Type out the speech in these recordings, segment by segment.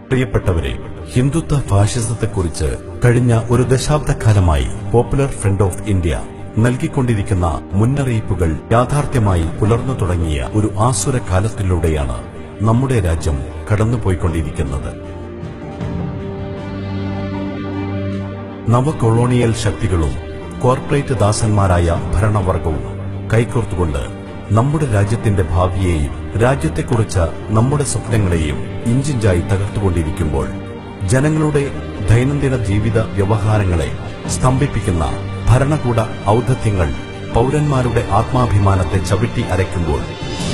പ്രിയപ്പെട്ടവരെ, ഹിന്ദുത്വ ഫാഷിസത്തെക്കുറിച്ച് കഴിഞ്ഞ ഒരു ദശാബ്ദക്കാലമായി പോപ്പുലർ ഫ്രണ്ട് ഓഫ് ഇന്ത്യ നൽകിക്കൊണ്ടിരിക്കുന്ന മുന്നറിയിപ്പുകൾ യാഥാർത്ഥ്യമായി പുലർന്നു തുടങ്ങിയ ഒരു ആസുര കാലത്തിലൂടെയാണ് നമ്മുടെ രാജ്യം കടന്നുപോയിക്കൊണ്ടിരിക്കുന്നത്. നവകൊളോണിയൽ ശക്തികളും കോർപ്പറേറ്റ് ദാസന്മാരായ ഭരണവർഗവും കൈകോർത്തുകൊണ്ട് നമ്മുടെ രാജ്യത്തിന്റെ ഭാവിയെയും രാജ്യത്തെക്കുറിച്ച് നമ്മുടെ സ്വപ്നങ്ങളെയും ഇഞ്ചിഞ്ചായി തകർത്തുകൊണ്ടിരിക്കുമ്പോൾ ജനങ്ങളുടെ ദൈനംദിന ജീവിത വ്യവഹാരങ്ങളെ സ്തംഭിപ്പിക്കുന്ന ഭരണകൂട ഔദ്ധത്യങ്ങൾ പൗരന്മാരുടെ ആത്മാഭിമാനത്തെ ചവിട്ടി അരയ്ക്കുമ്പോൾ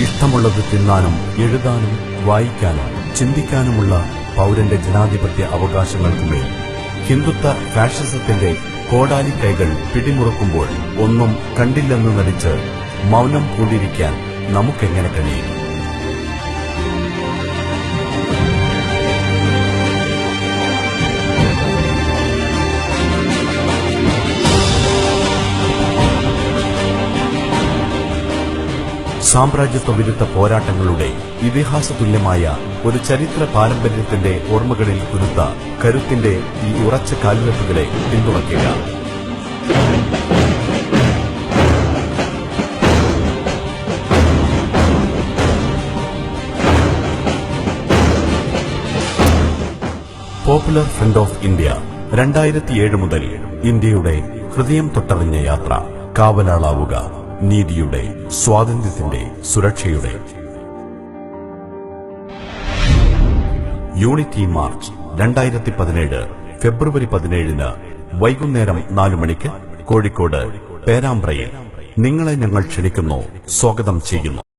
ഇഷ്ടമുള്ളത് തിന്നാനും എഴുതാനും വായിക്കാനും ചിന്തിക്കാനുമുള്ള പൗരന്റെ ജനാധിപത്യ അവകാശങ്ങൾക്കുമേൽ ഹിന്ദുത്വ ഫാഷിസത്തിന്റെ കോടാലിക്കൈകൾ പിടിമുറുക്കുമ്പോൾ ഒന്നും കണ്ടില്ലെന്ന് നടിച്ച് മൗനം പൂണ്ടിരിക്കാൻ നമുക്കെങ്ങനെ കഴിയും? സാമ്രാജ്യത്വ വിരുദ്ധ പോരാട്ടങ്ങളുടെ ഇതിഹാസതുല്യമായ ഒരു ചരിത്ര പാരമ്പര്യത്തിന്റെ ഓർമ്മകളിൽ കുരുത്ത കരുത്തിന്റെ ഈ ഉറച്ച കാൽവെപ്പുകളെ പിന്തുണയ്ക്കുക. പോപ്പുലർ ഫ്രണ്ട് ഓഫ് ഇന്ത്യ 2007 മുതൽ ഇന്ത്യയുടെ ഹൃദയം തൊട്ടറിഞ്ഞ യാത്ര. കാവലാളാവുക നീതിയുടെ, സ്വാതന്ത്ര്യത്തിന്റെ, സുരക്ഷയുടെ. യൂണിറ്റി മാർച്ച് 2017 ഫെബ്രുവരി 17 വൈകുന്നേരം 4 മണിക്ക് കോഴിക്കോട് പേരാമ്പ്രയിൽ നിങ്ങളെ ഞങ്ങൾ ക്ഷണിക്കുന്നു, സ്വാഗതം ചെയ്യുന്നു.